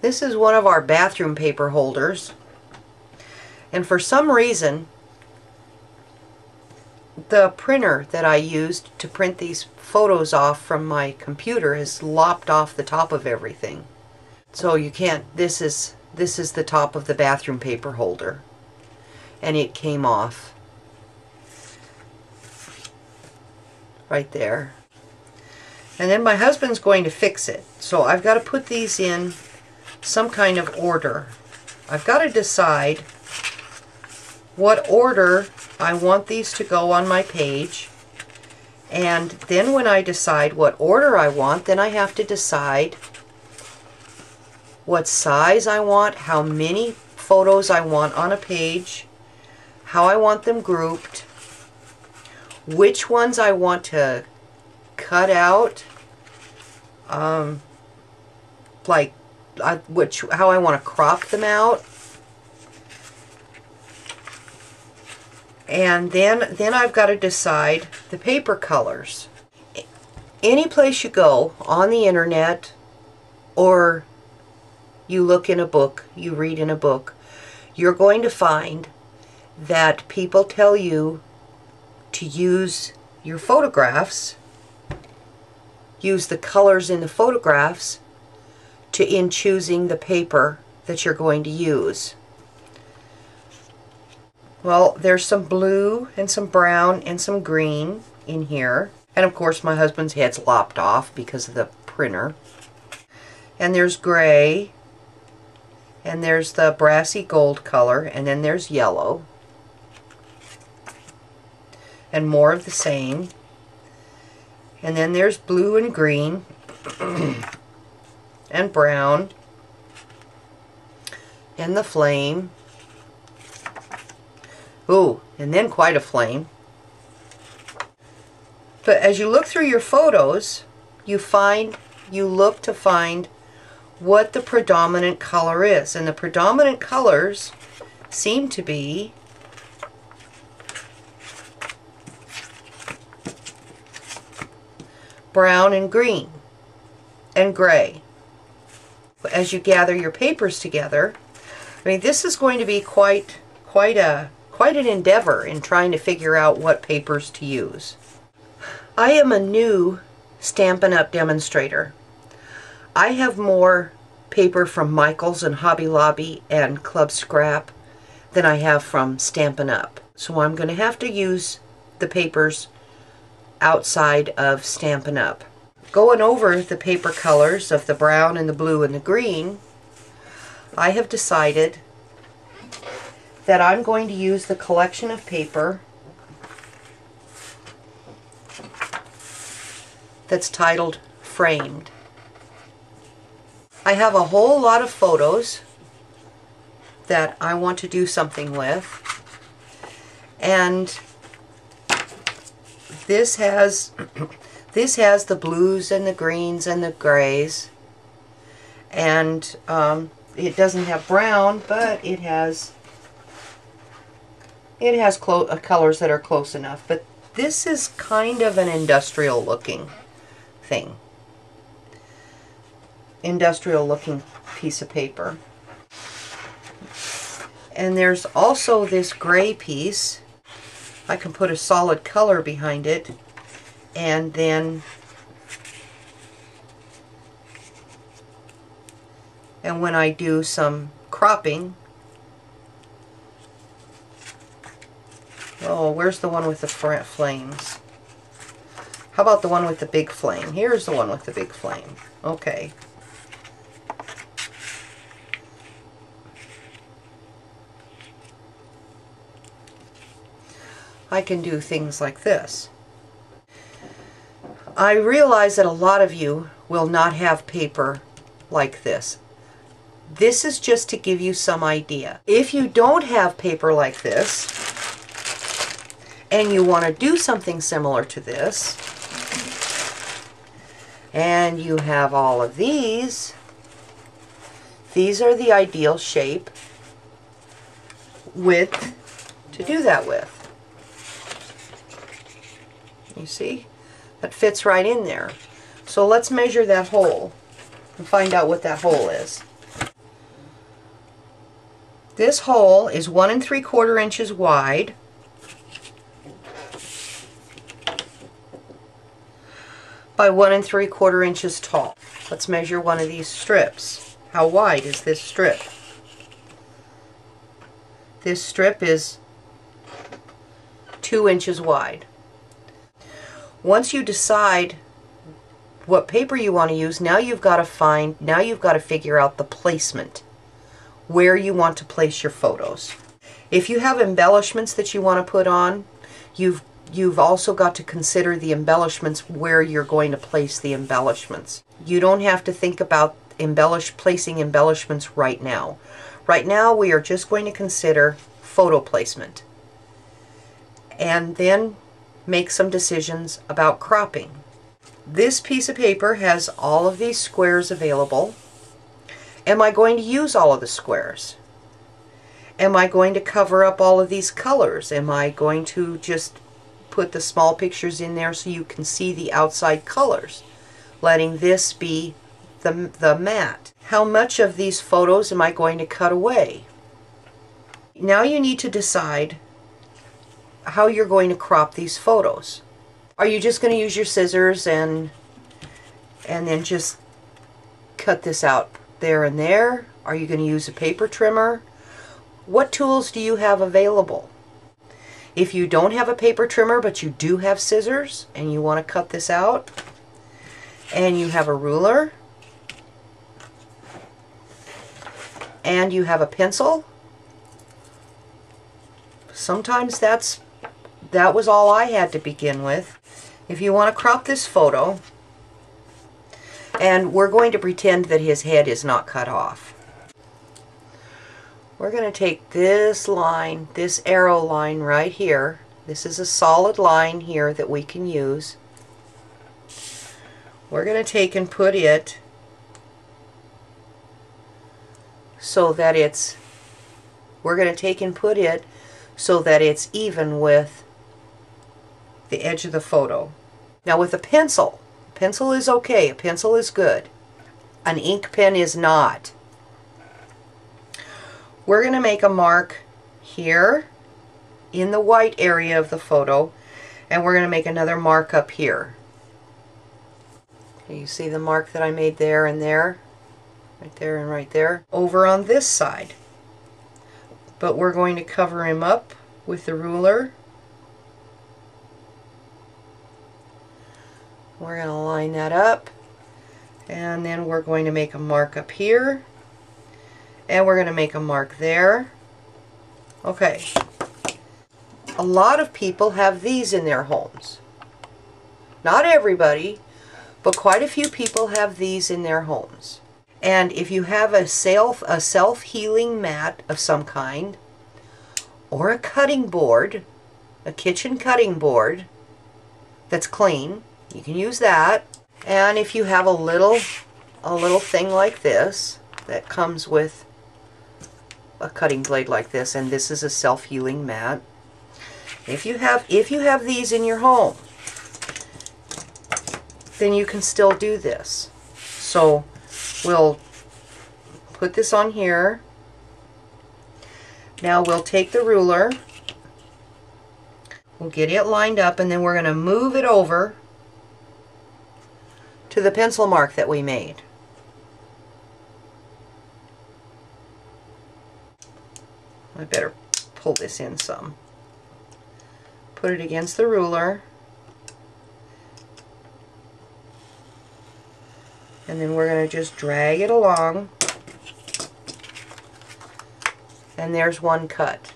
This is one of our bathroom paper holders, and for some reason the printer that I used to print these photos off from my computer has lopped off the top of everything. So you can't, this is the top of the bathroom paper holder, and it came off right there. And then my husband's going to fix it. So I've got to put these in some kind of order. I've got to decide what order I want these to go on my page. And then when I decide what order I want, then I have to decide what size I want, how many photos I want on a page, how I want them grouped, which ones I want to cut out, how I want to crop them out, and then I've got to decide the paper colors. Any place you go on the internet, or you look in a book, you read in a book, you're going to find that people tell you to use your photographs, use the colors in the photographs in choosing the paper that you're going to use. Well, there's some blue and some brown and some green in here. And of course my husband's head's lopped off because of the printer. And there's gray, and there's the brassy gold color, and then there's yellow. And more of the same. And then there's blue and green and brown and the flame. Ooh, and then quite a flame. But as you look through your photos, you look to find what the predominant color is. And the predominant colors seem to be brown and green and gray. As you gather your papers together, I mean, this is going to be quite an endeavor in trying to figure out what papers to use. I am a new Stampin' Up! Demonstrator. I have more paper from Michaels and Hobby Lobby and Club Scrap than I have from Stampin' Up! So I'm going to have to use the papers outside of Stampin' Up! Going over the paper colors of the brown and the blue and the green, I have decided that I'm going to use the collection of paper that's titled Framed. I have a whole lot of photos that I want to do something with, and this has the blues and the greens and the grays, and it doesn't have brown, but it has colors that are close enough. But this is kind of an industrial looking thing. Industrial looking piece of paper. And there's also this gray piece. I can put a solid color behind it, and then when I do some cropping, oh, where's the one with the flames? How about the one with the big flame? Here's the one with the big flame. Okay. I can do things like this. I realize that a lot of you will not have paper like this. This is just to give you some idea. If you don't have paper like this, and you want to do something similar to this, and you have all of these are the ideal shape width to do that with. You see? That fits right in there. So let's measure that hole and find out what that hole is. This hole is 1 3/4 inches wide by 1 3/4 inches tall. Let's measure one of these strips. How wide is this strip? This strip is 2 inches wide. Once you decide what paper you want to use, now you've got to figure out the placement, where you want to place your photos. If you have embellishments that you want to put on, you've also got to consider the embellishments, where you're going to place the embellishments. You don't have to think about placing embellishments right now. Right now we are just going to consider photo placement and then make some decisions about cropping. This piece of paper has all of these squares available. Am I going to use all of the squares? Am I going to cover up all of these colors? Am I going to just put the small pictures in there so you can see the outside colors, letting this be the mat? How much of these photos am I going to cut away? Now you need to decide how you're going to crop these photos. Are you just going to use your scissors and then just cut this out there and there? Are you going to use a paper trimmer? What tools do you have available? If you don't have a paper trimmer but you do have scissors and you want to cut this out, and you have a ruler, and you have a pencil, sometimes that was all I had to begin with. If you want to crop this photo, and we're going to pretend that his head is not cut off. We're going to take this line, this arrow line right here. This is a solid line here that we can use. We're going to take and put it so that it's even with the edge of the photo. Now with a pencil is okay, a pencil is good. An ink pen is not. We're going to make a mark here in the white area of the photo, and we're going to make another mark up here. You see the mark that I made there and there? Right there and right there. Over on this side. But we're going to cover him up with the ruler. We're going to line that up, and then we're going to make a mark up here, and we're going to make a mark there. Okay. A lot of people have these in their homes. Not everybody, but quite a few people have these in their homes. And if you have a self-healing mat of some kind, or a cutting board, a kitchen cutting board that's clean, you can use that. And if you have a little thing like this that comes with a cutting blade like this, and this is a self-healing mat, if you have these in your home, then you can still do this. So we'll put this on here. Now we'll take the ruler, we'll get it lined up, and then we're going to move it over to the pencil mark that we made. I better pull this in some. Put it against the ruler, and then we're going to just drag it along, and there's one cut.